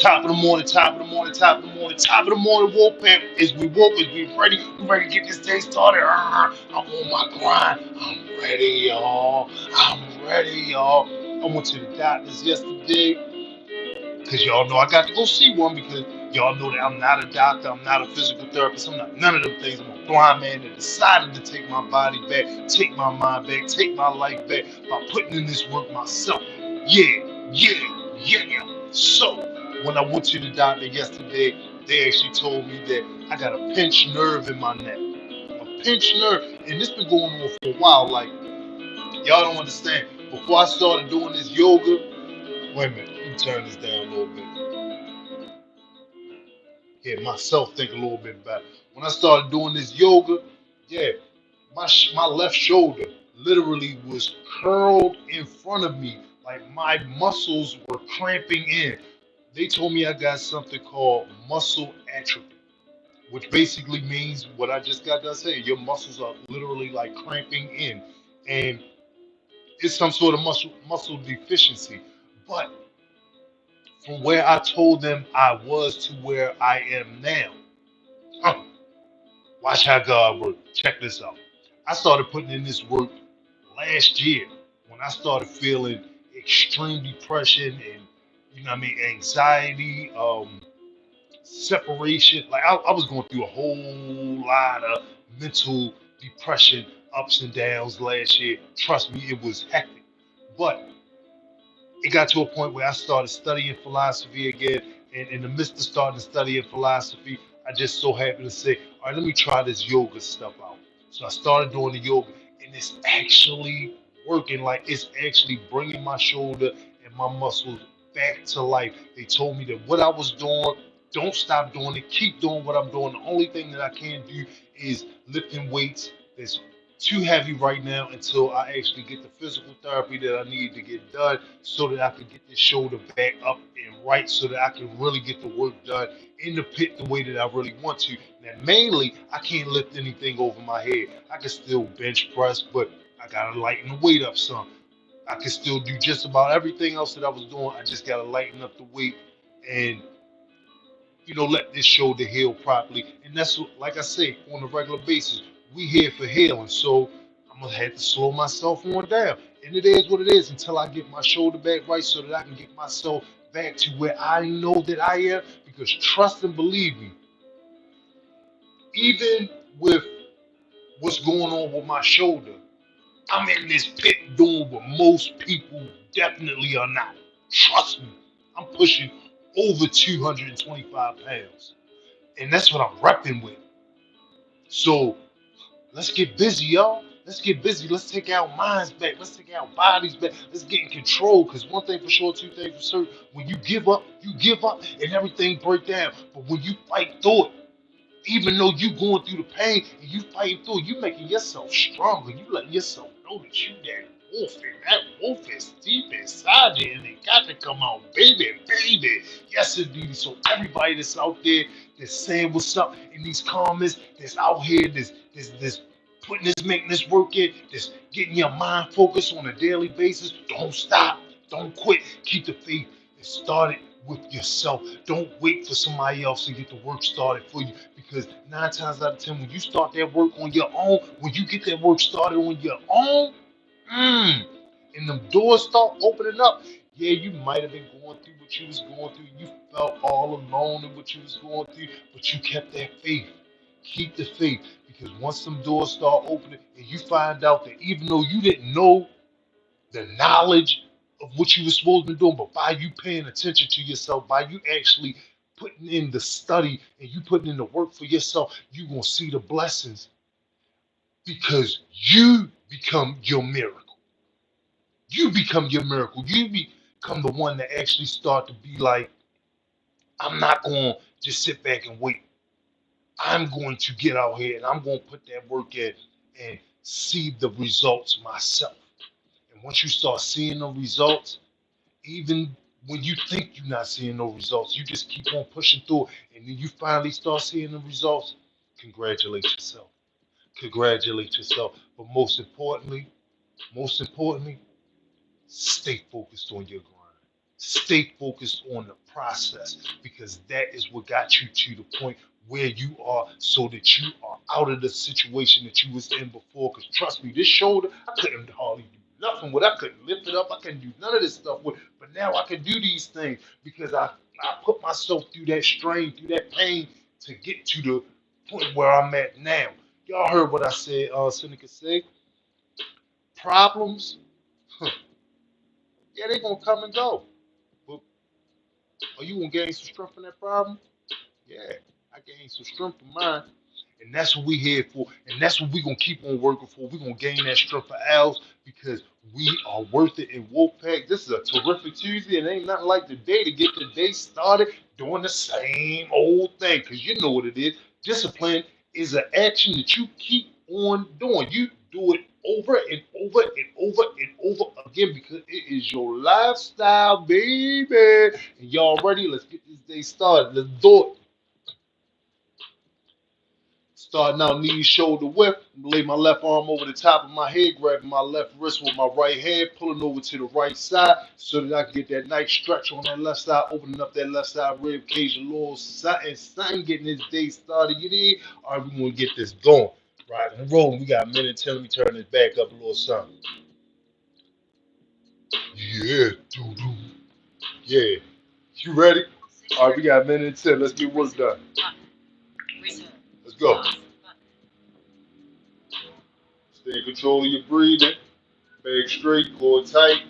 Top of the morning, top of the morning, top of the morning, top of the morning, Wolfpack. As we woke, as we ready to get this day started. I'm on my grind. I'm ready, y'all. I'm ready, y'all. I went to the doctors yesterday because y'all know I got to go see one because y'all know that I'm not a doctor, I'm not a physical therapist, I'm not none of them things. I'm a blind man that decided to take my body back, take my mind back, take my life back by putting in this work myself. Yeah. So when I went to the doctor yesterday, they actually told me that I got a pinched nerve in my neck. A pinched nerve, and this been going on for a while. Like y'all don't understand. Before I started doing this yoga, wait a minute, let me turn this down a little bit. Yeah, myself think a little bit better. When I started doing this yoga, yeah, my left shoulder literally was curled in front of me, like my muscles were clamping in. They told me I got something called muscle atrophy, which basically means what I just got done saying. Your muscles are literally like clamping in, and it's some sort of muscle deficiency. But from where I told them I was to where I am now, huh, watch how God work. Check this out. I started putting in this work last year when I started feeling extreme depression and anxiety, separation. Like I was going through a whole lot of mental depression, ups and downs last year. Trust me, it was hectic. But it got to a point where I started studying philosophy again. And in the midst of starting studying philosophy, I just so happened to say, all right, let me try this yoga stuff out. So I started doing the yoga, and it's actually working. Like it's actually bringing my shoulder and my muscles back to life. They told me that what I was doing, don't stop doing it. Keep doing what I'm doing. The only thing that I can do is lifting weights. That's too heavy right now until I actually get the physical therapy that I need to get done so that I can get this shoulder back up and right so that I can really get the work done in the pit the way that I really want to. Now, mainly, I can't lift anything over my head. I can still bench press, but I gotta lighten the weight up some. I can still do just about everything else that I was doing. I just gotta lighten up the weight and let this shoulder heal properly. And that's what, like I say, on a regular basis, we here for healing. So I'm gonna have to slow myself on down. And it is what it is until I get my shoulder back right so that I can get myself back to where I know that I am. Because trust and believe me, even with what's going on with my shoulder, I'm in this pit doing what most people definitely are not. Trust me, I'm pushing over 225 pounds. And that's what I'm repping with. So let's get busy, y'all. Let's get busy. Let's take our minds back. Let's take our bodies back. Let's get in control. Because one thing for sure, two things for certain. When you give up and everything break down. But when you fight through it, even though you going through the pain and you fighting through it, you making yourself stronger. You letting yourself know that you that wolf and that wolf is deep inside you and it got to come out, baby. Yes, indeed. So everybody that's out there that's saying what's up in these comments, that's out here, this putting this, making this work in, that's getting your mind focused on a daily basis. Don't stop. Don't quit. Keep the faith and start it with yourself. Don't wait for somebody else to get the work started for you because 9 times out of 10, when you start that work on your own, when you get that work started on your own, mm, and them doors start opening up, yeah, you might have been going through what you was going through. You felt all alone in what you was going through, but you kept that faith. Keep the faith because once some doors start opening and you find out that even though you didn't know the knowledge of what you were supposed to be doing, but by you paying attention to yourself, by you actually putting in the study and you putting in the work for yourself, you're gonna see the blessings because you become your miracle. You become your miracle. You become the one that actually start to be like, I'm not gonna just sit back and wait. I'm going to get out here and I'm gonna put that work in and see the results myself. And once you start seeing the results, even when you think you're not seeing no results, you just keep on pushing through, and then you finally start seeing the results. Congratulate yourself. Congratulate yourself. But most importantly, stay focused on your grind. Stay focused on the process because that is what got you to the point where you are so that you are out of the situation that you was in before. Because trust me, this shoulder, I couldn't hardly do nothing with. I couldn't lift it up. I couldn't do none of this stuff with. But now I can do these things because I put myself through that strain, through that pain to get to the point where I'm at now. Y'all heard what I said, Seneca say. Problems, huh, yeah, they gonna come and go. But are you gonna gain some strength from that problem? Yeah, I gained some strength of mine. And that's what we here for. And that's what we're gonna keep on working for. We're gonna gain that strength for ours because we are worth it in Wolfpack. This is a terrific Tuesday. It ain't nothing like the day to get the day started doing the same old thing. Cause you know what it is. Discipline is an action that you keep on doing. You do it over and over and over and over again because it is your lifestyle, baby. And y'all ready? Let's get this day started. Let's do it. Starting out knee, shoulder width. Lay my left arm over the top of my head, grabbing my left wrist with my right hand, pulling over to the right side so that I can get that nice stretch on that left side, opening up that left side rib cage a little something, getting this day started. You need? All right, we're going to get this going. Right, and rolling. We got a minute till we turn this back up a little something. Yeah, doo-doo. Yeah. You ready? All right, we got a minute and 10. Let's get work done. Let's go. Stay in control of your breathing. Back straight, core tight.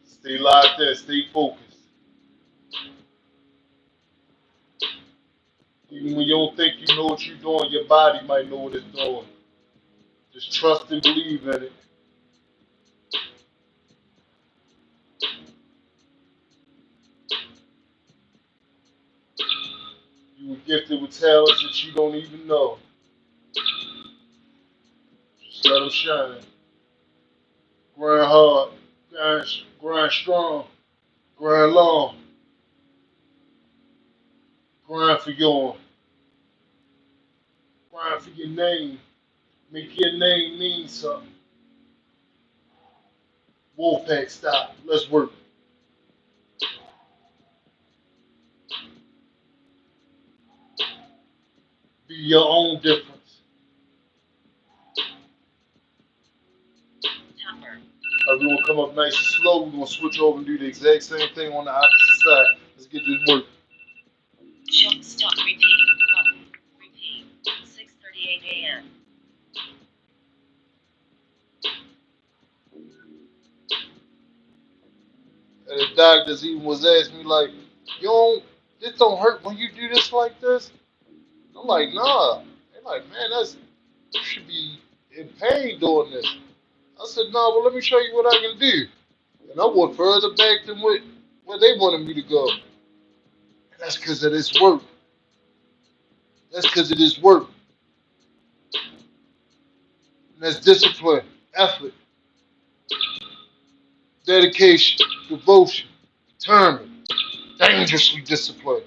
Stay locked in, stay focused. Even when you don't think you know what you're doing, your body might know what it's doing. Just trust and believe in it. You were gifted with talents that you don't even know. Just let them shine. Grind hard, grind strong, grind long, grind for your grind for your name. Make your name mean something. Wolfpack style. Let's work. Be your own difference. Everyone come up nice and slow. We're gonna switch over and do the exact same thing on the opposite side. Let's get this work. Stop, repeat, button, repeat, 6:38 a.m. And the doctors even was asking me like, you don't, this don't hurt when you do this like this? I'm like, nah. They're like, man, you should be in pain doing this. I said, nah, well, let me show you what I can do. And I went further back than where they wanted me to go. And that's because of this work. That's because of this work. And that's discipline, effort, dedication, devotion, determined, dangerously disciplined.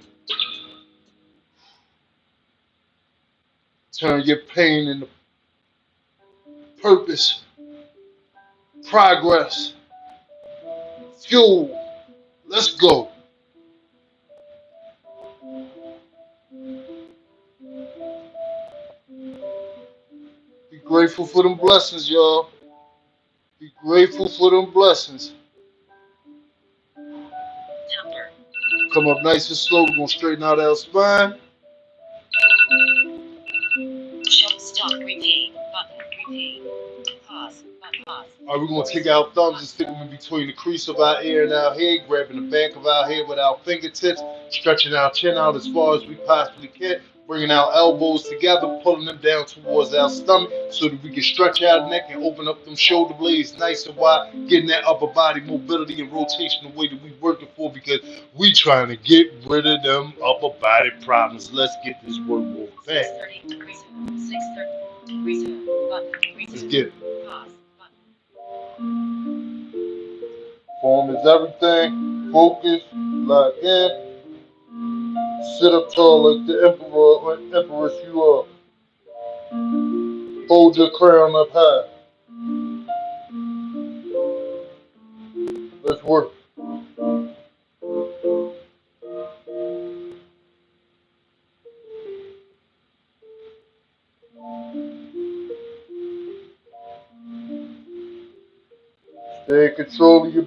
Turn your pain into purpose, progress, fuel. Let's go. Be grateful for them blessings, y'all. Be grateful for them blessings. Temper. Come up nice and slow. We're going to straighten out our spine. Stop, repeat, button, repeat. Pause, pause. All right, we're going to take our thumbs and stick them in between the crease of our ear and our head, grabbing the back of our head with our fingertips, stretching our chin out as far as we possibly can, bringing our elbows together, pulling them down towards our stomach so that we can stretch our neck and open up them shoulder blades nice and wide, getting that upper body mobility and rotation the way that we working for because we trying to get rid of them upper body problems. Let's get this work real fast. 6:30, resume, button, resume. Let's get it. Pause, Form is everything. Focus, lock in. Sit up tall like the emperor or empress you are. Hold your crown up high. Let's work.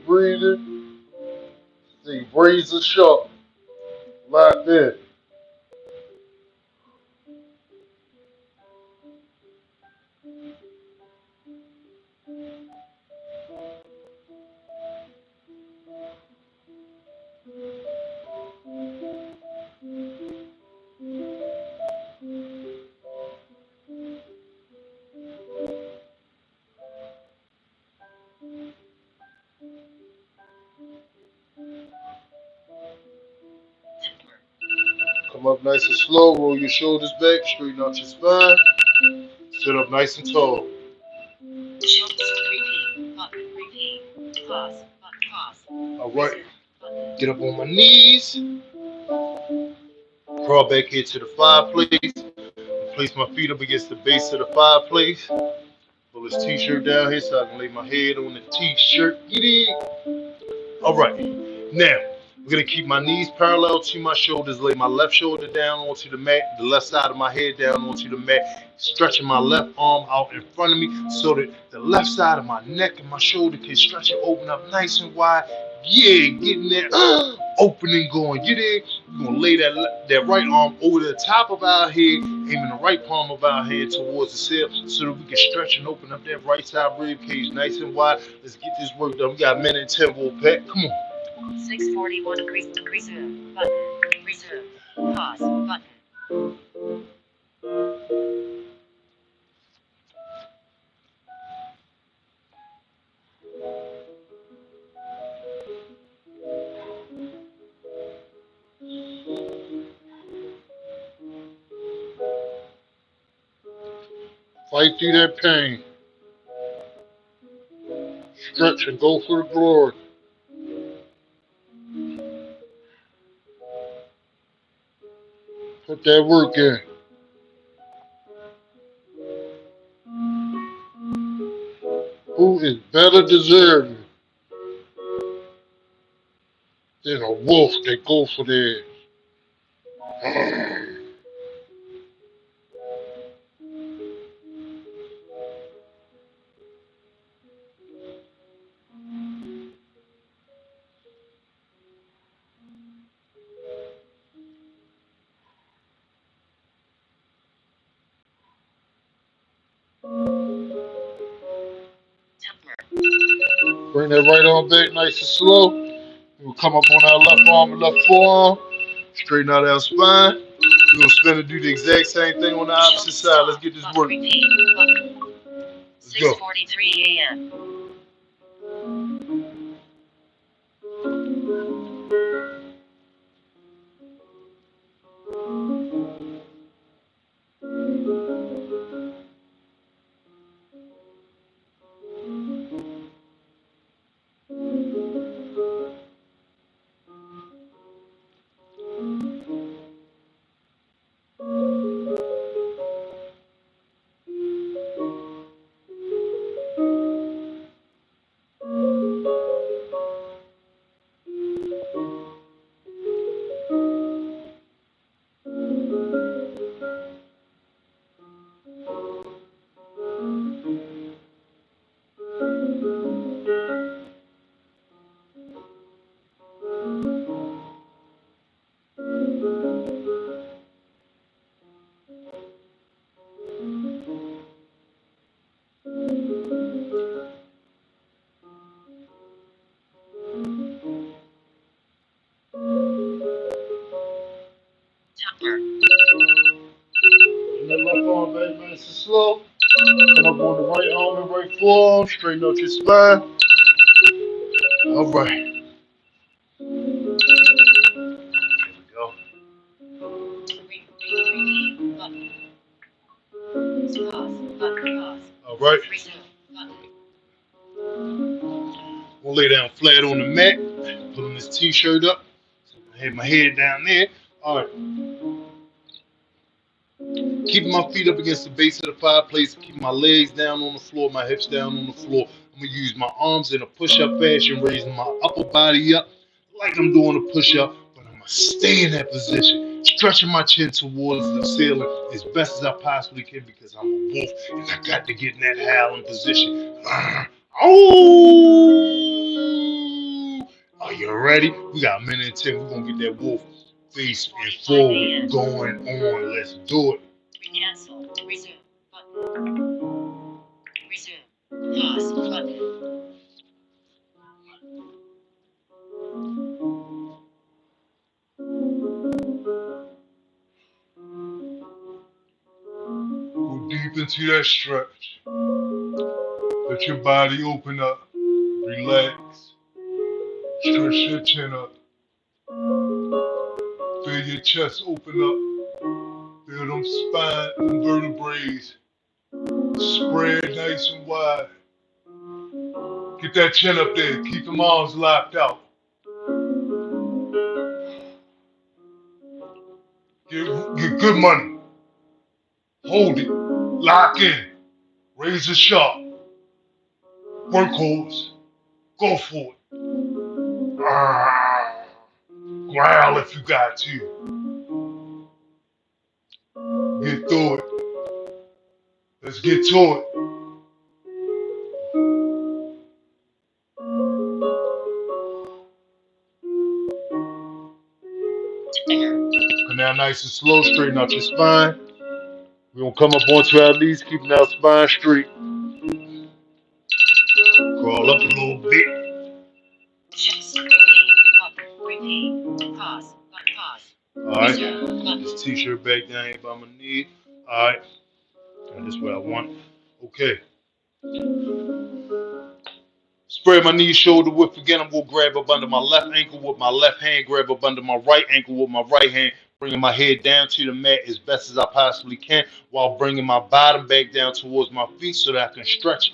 breathing. See, razor sharp. Like that. Temper. Come up nice and slow. Roll your shoulders back. Straighten out your spine. Sit up nice and tall. Show. Repeat. Button. Repeat. Pause. Button. Pause. All right. Resume. Button. Get up on my knees. Crawl back here to the fireplace. Place my feet up against the base of the fireplace. Pull this t-shirt down here so I can lay my head on the t-shirt. Get in. All right. Now, we're going to keep my knees parallel to my shoulders. Lay my left shoulder down onto the mat. The left side of my head down onto the mat. Stretching my left arm out in front of me so that the left side of my neck and my shoulder can stretch and open up nice and wide. Yeah, getting that opening going. Get in. We're going to lay that right arm over the top of our head, aiming the right palm of our head towards the ceiling so that we can stretch and open up that right side rib cage nice and wide. Let's get this work done. We got a minute and 10 more, Pat. Come on. 6:41. Resume. Button. Resume. Pause. Button. 'Fight through that pain. Stretch and go for the glory. Put that work in. Who is better deserving than a wolf that go for theirs? Temper. Bring that right arm back nice and slow. We'll come up on our left arm and left forearm. Straighten out our spine. We're going to spin and do the exact same thing on the opposite side. Let's get this work. Repeat. Button. Let's go. 6:43 a.m. Temper. Bring that left arm back nice and slow. Come up on the right arm and right forearm. Straighten out your spine. All right. There we go. Repeat. Button. Pause. Button. Pause. All right. Resume. Button. We'll lay down flat on the mat. Pulling this t-shirt up. I have my head down there. All right. Keeping my feet up against the base of the fireplace. Keeping my legs down on the floor. My hips down on the floor. I'm going to use my arms in a push-up fashion, raising my upper body up like I'm doing a push-up. But I'm going to stay in that position, stretching my chin towards the ceiling as best as I possibly can because I'm a wolf and I got to get in that howling position. Oh! You ready? We got a minute and 10. We're gonna get that wolf face and forward going on. Let's do it. Cancel. Resume. Button. Resume. Pause. Button. Go deep into that stretch. Let your body open up. Relax. Stretch your chin up. Feel your chest open up. Feel them spine, them vertebrae. Spread nice and wide. Get that chin up there. Keep them arms locked out. Get good money. Hold it. Lock in. Razor sharp. Workhorse. Go for it. Growl if you got to. Get through it. Let's get to it. Come down nice and slow, straighten out your spine. We're gonna come up onto our knees, keeping our spine straight. Crawl up a little bit. Chest. Repeat. Pause. Pause. Alright. This t-shirt back down here by my knee. Alright. This is what I want. Okay. Spread my knees, shoulder width again. I'm going to grab up under my left ankle with my left hand, grab up under my right ankle with my right hand, bringing my head down to the mat as best as I possibly can while bringing my bottom back down towards my feet so that I can stretch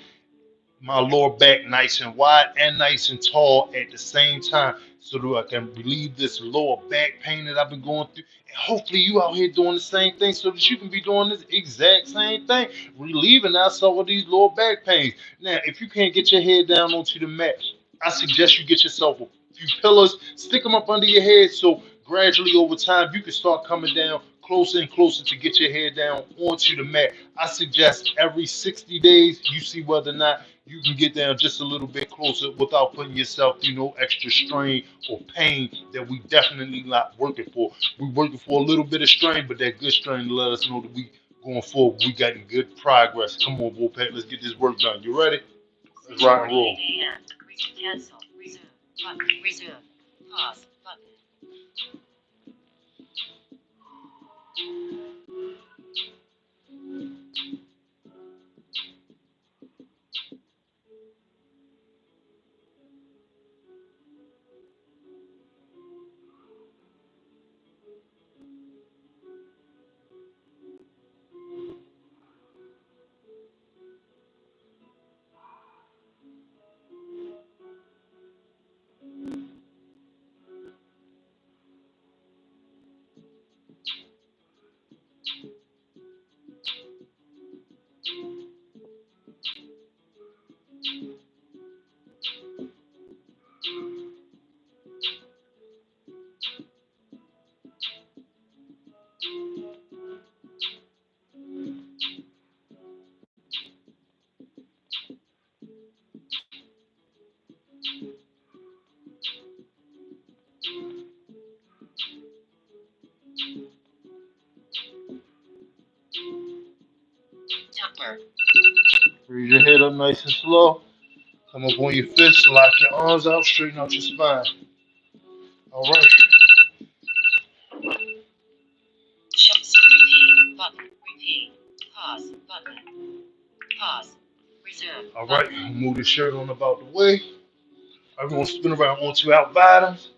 my lower back nice and wide and nice and tall at the same time so that I can relieve this lower back pain that I've been going through. And hopefully you out here doing the same thing so that you can be doing this exact same thing, relieving out some of these lower back pains. Now, if you can't get your head down onto the mat, I suggest you get yourself a few pillows, stick them up under your head so gradually over time you can start coming down closer and closer to get your head down onto the mat. I suggest every 60 days you see whether or not you can get down just a little bit closer without putting yourself through no extra strain or pain that we definitely not working for. We're working for a little bit of strain, but that good strain to let us know that we going forward, we got good progress. Come on, Wolfpack, let's get this work done. You ready? Let's rock and roll. Cancel. Resume. Button. Resume. Pause. Button. Temper. Raise your head up nice and slow. Come up on your fists, lock your arms out, straighten out your spine. All right. Chest. Repeat. Button. Repeat. Pause. Button. Pause. Resume. All right. Move the shirt on about the way. I'm going to spin around onto our bottoms.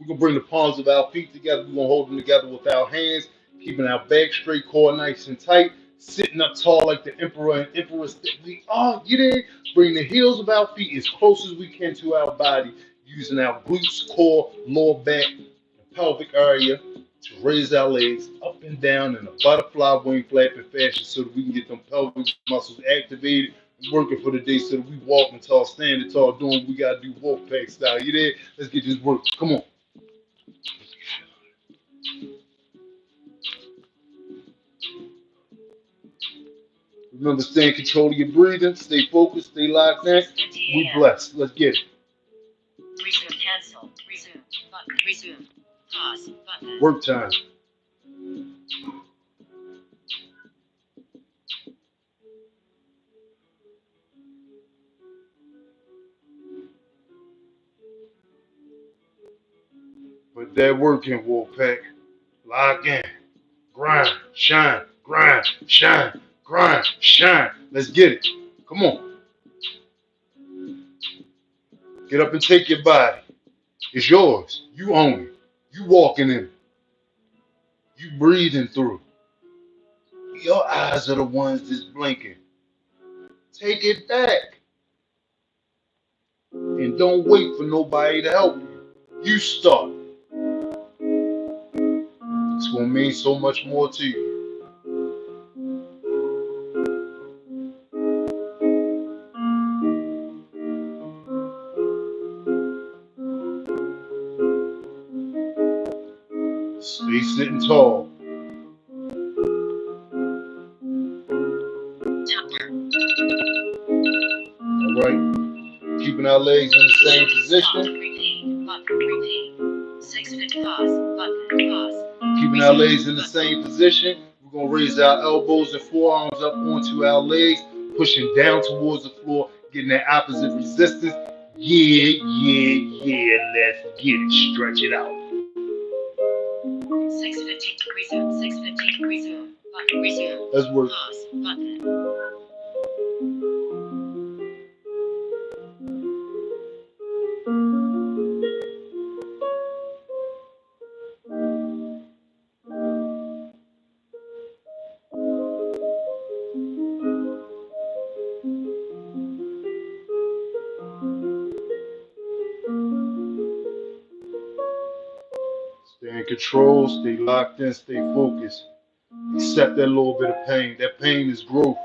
We're going to bring the palms of our feet together. We're going to hold them together with our hands, keeping our back straight, core nice and tight, sitting up tall like the emperor and empress that we are. Get in. Bring the heels of our feet as close as we can to our body, using our glutes, core, lower back, and pelvic area to raise our legs up and down in a butterfly wing flapping fashion so that we can get them pelvic muscles activated and working for the day so that we walking tall, standing tall, doing what we got to do Wolfpack style. You there? Let's get this work. Come on. Remember, stay in control of your breathing, stay focused, stay locked in. We blessed. Let's get it. Resume. Pause. Button. Work time. Put that work in, Wolfpack. Lock in. Grind, shine, grind, shine, grind, shine. Let's get it. Come on. Get up and take your body. It's yours. You own it. You walking in it. You breathing through it. Your eyes are the ones that's blinking. Take it back. And don't wait for nobody to help you. You start. It's gonna mean so much more to you. Stay sitting tall. Tucker. All right. Keeping our legs in the same Stop. position. Repeat. Button. Repeat. 6 feet. Pause. Button. Pause. Keeping our legs in the same position. We're gonna raise our elbows and forearms up onto our legs, pushing down towards the floor, getting that opposite resistance. Yeah, yeah, yeah. Let's get it. Stretch it out. 6:15. Resume. 6:15. Resume. Button. Resume. Let's work. Pause. Button. Stay in control, stay locked in, stay focused. Accept that little bit of pain. That pain is growth.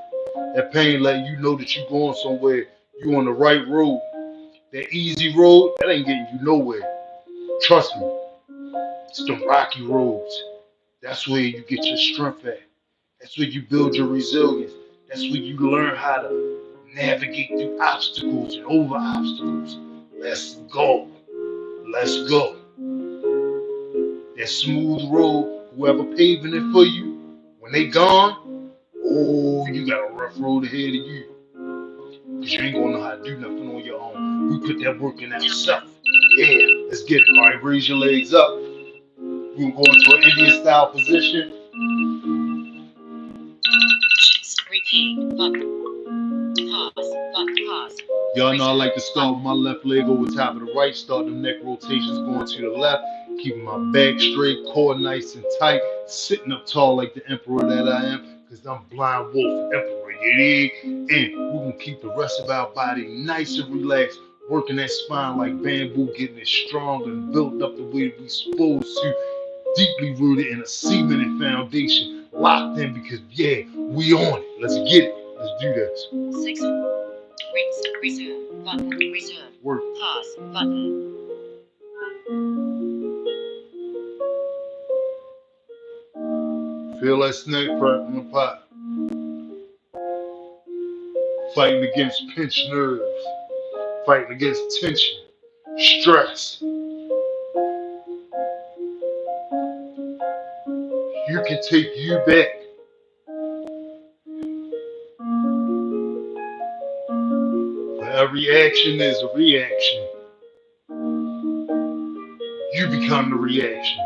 That pain letting you know that you're going somewhere. You on the right road. That easy road, that ain't getting you nowhere. Trust me. It's the rocky roads. That's where you get your strength at. That's where you build your resilience. That's where you learn how to navigate through obstacles and over obstacles. Let's go. Let's go. That smooth road, whoever paving it for you, when they gone, oh, you got a rough road ahead of you. Because you ain't gonna know how to do nothing on your own. We put that work in ourselves. Yeah, let's get it. All right, raise your legs up. We're gonna go into an Indian style position. Repeat. Button. Pause. Button. Pause. Y'all know I like to start with my left leg over top of the right, start the neck rotations going to the left, keeping my back straight, core nice and tight, sitting up tall like the emperor that I am, because I'm Blind Wolf Emperor, you dig? And we're going to keep the rest of our body nice and relaxed, working that spine like bamboo, getting it strong and built up the way we're supposed to, deeply rooted in a cemented foundation, locked in because, yeah, we on it. Let's get it. Let's do this. 6. Resume. Button. Resume. Work. Pause. Button. Feel that snake crack in the pot. Fighting against pinched nerves. Fighting against tension. Stress. You can take you back. For every action is a reaction. You become the reaction.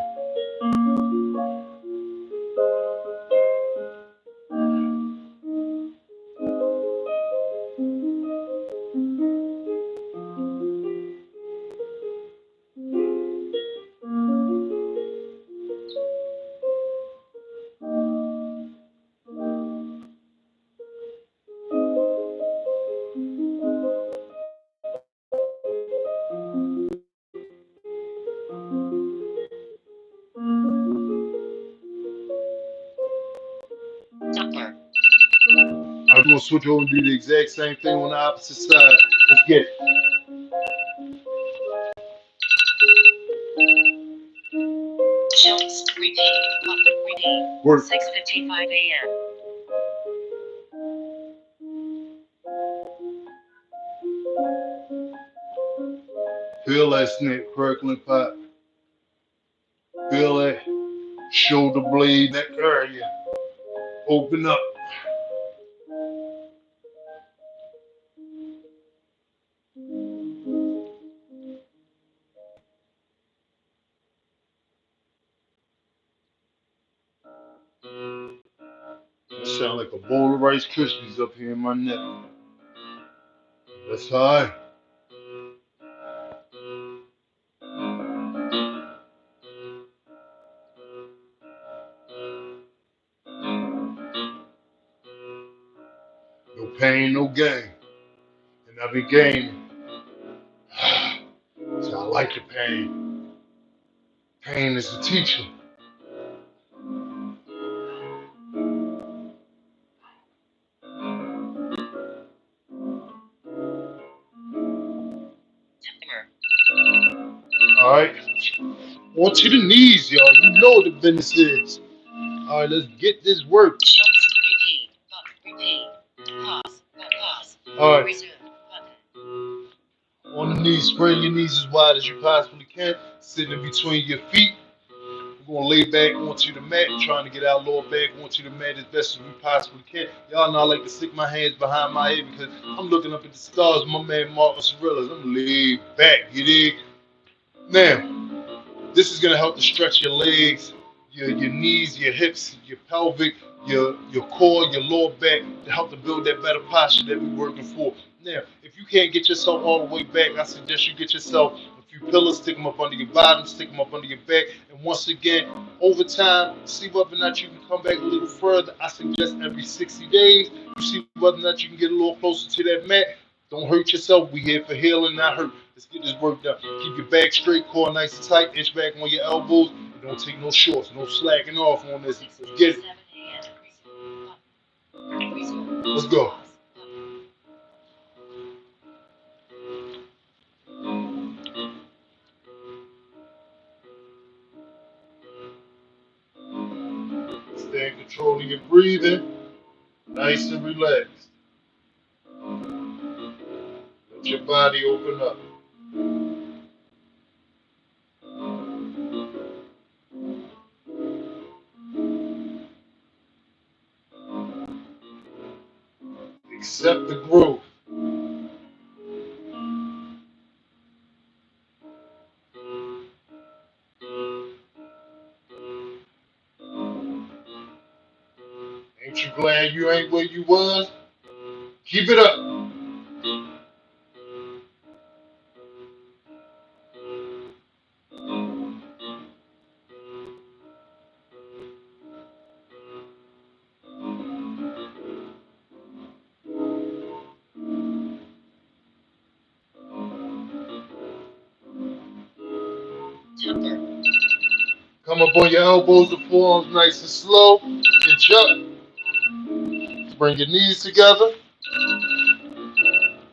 Tucker. I'm gonna switch over and do the exact same thing on the opposite side. Let's get it. Schultz. Repeat. Button. Repeat. Work. 6:55 a.m. Feel that snake crackling pot. feel that shoulder blade, that area open up. That sound like a bowl of Rice Krispies up here in my neck. That's high. No pain, no gain. And I be gaining. So I like the pain. Pain is the teacher. Alright. On to the knees, y'all. You know what the business is. Alright, let's get this work. Shots. Repeat. Repeat. Pause. Pause. Alright. Resume. Button. On the knees, spread your knees as wide as you possibly can. Sitting in between your feet. We're gonna lay back onto the mat, trying to get our lower back onto the mat as best as we possibly can. Y'all know I like to stick my hands behind my head because I'm looking up at the stars. My man Marcus Aurelius. I'm laid back, you dig? Now, this is gonna help to stretch your legs, your knees, your hips, your pelvic, your core, your lower back, to help to build that better posture that we're working for. Now, if you can't get yourself all the way back, I suggest you get yourself a few pillows, stick them up under your bottom, stick them up under your back, and once again, over time, see whether or not you can come back a little further. I suggest every 60 days, you see whether or not you can get a little closer to that mat. Don't hurt yourself. We here for healing, not hurt. Let's get this work done. Keep your back straight, core nice and tight, inch back on your elbows. And don't take no shorts, no slacking off on this. Let's get it. Let's go. Stay in control of your breathing. Nice and relaxed. Let your body open up. Accept the growth. Ain't you glad you ain't where you was? Keep it up. Come up on your elbows, the forearms nice and slow. Inch up. Bring your knees together.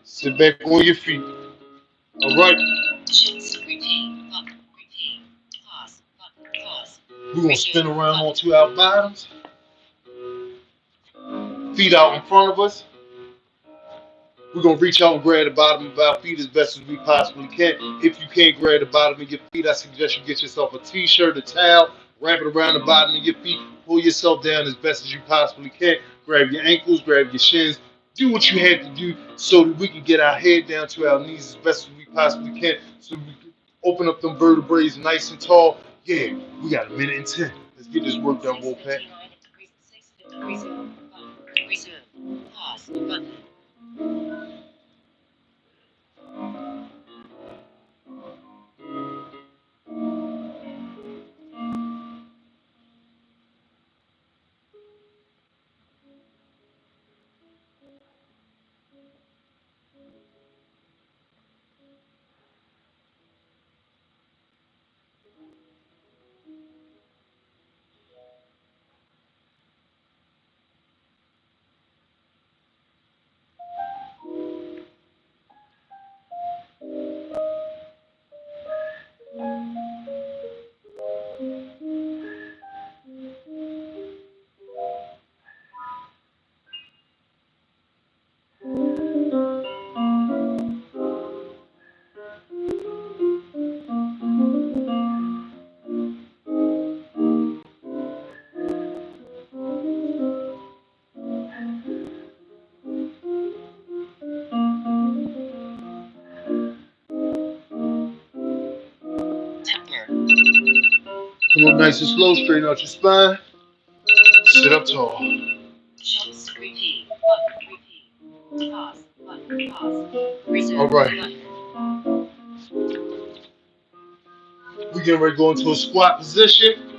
Sit back on your feet. All right. We're going to spin around onto our bottoms. Feet out in front of us. We're going to reach out and grab the bottom of our feet as best as we possibly can. If you can't grab the bottom of your feet, I suggest you get yourself a t-shirt, a towel, wrap it around the bottom of your feet, pull yourself down as best as you possibly can. Grab your ankles, grab your shins. Do what you have to do so that we can get our head down to our knees as best as we possibly can, so we can open up them vertebrae nice and tall. Yeah, we got a minute and 10. Let's get this work done, Wolfpack. Resume. Pause. Button. Come up nice and slow, straighten out your spine. Sit up tall. Shots. Repeat. Button. Repeat. Pause. Button. Pause. Resume. All right. Button. We getting ready to go into a squat position.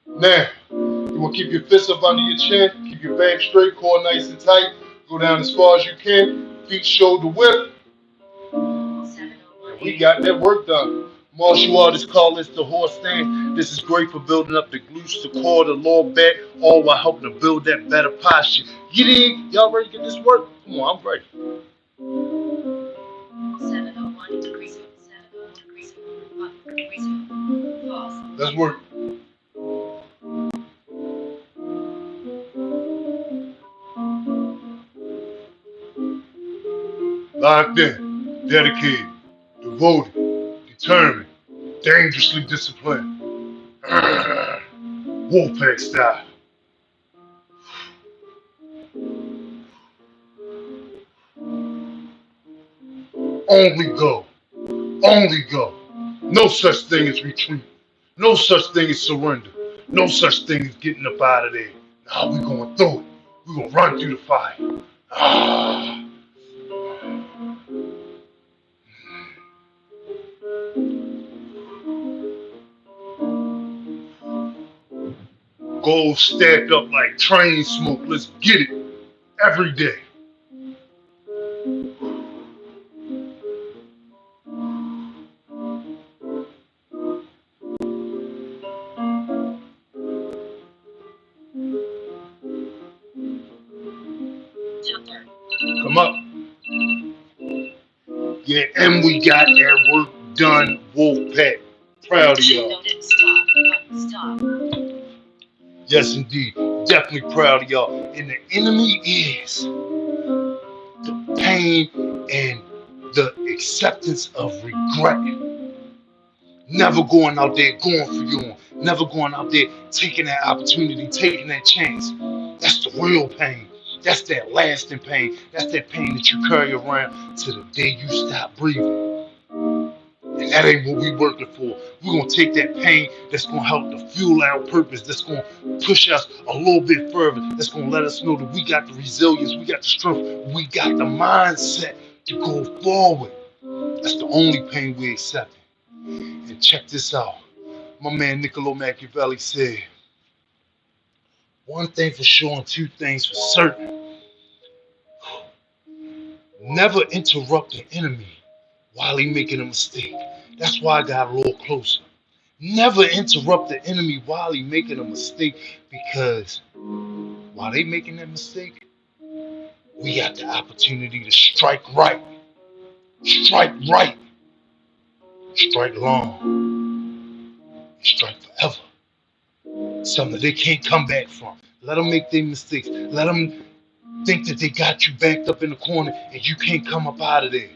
Now, you want to keep your fists up under your chin, keep your back straight, core nice and tight. Go down as far as you can, feet shoulder width. We got that work done. Martial artists call this the horse stance. This is great for building up the glutes, the core, the lower back, all while helping to build that better posture. You dig? Y'all ready to get this work? Come on, I'm ready. 701 degrees. 701 degrees. Button. Resume. Pause. Let's work. Locked in, dedicated, devoted, determined, dangerously disciplined. Wolfpack style. Only go. Only go. No such thing as retreat. No such thing as surrender. No such thing as getting up out of there. Nah, we're going through it. We're going to run through the fire. Ah. Gold stacked up like train smoke. Let's get it. Every day. Jumper. Come up. Yeah, and we got that work done, Wolfpack. Proud of y'all. Noted. Stop. Button. Stop. Yes, indeed. Definitely proud of y'all. And the enemy is the pain and the acceptance of regret. Never going out there going for you. Never going out there taking that opportunity, taking that chance. That's the real pain. That's that lasting pain. That's that pain that you carry around to the day you stop breathing. And that ain't what we working for. We're going to take that pain that's going to help to fuel our purpose, that's going to push us a little bit further, that's going to let us know that we got the resilience, we got the strength, we got the mindset to go forward. That's the only pain we accept. And check this out. My man Niccolo Machiavelli said, one thing for sure and two things for certain. Never interrupt the enemy while he making a mistake. That's why I got a little closer. Never interrupt the enemy while he making a mistake, because while they making that mistake, we got the opportunity to strike right. Strike right. Strike long. Strike forever. Something that they can't come back from. Let them make their mistakes. Let them think that they got you backed up in the corner and you can't come up out of there.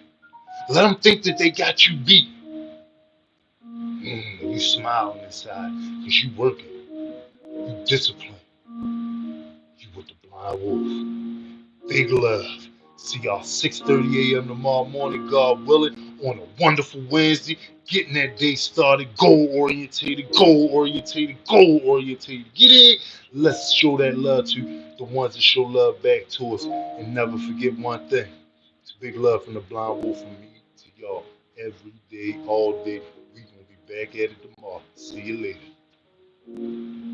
Let them think that they got you beat. You smiling inside because you working. You disciplined. You with the blind wolf. Big love. See y'all 6:30 a.m. tomorrow morning, God willing, on a wonderful Wednesday. Getting that day started. Goal orientated, goal orientated, goal orientated. Get in. Let's show that love to the ones that show love back to us. And never forget one thing. It's big love from the blind wolf from me to y'all. Every day, all day. We gonna be back at it tomorrow. See you later.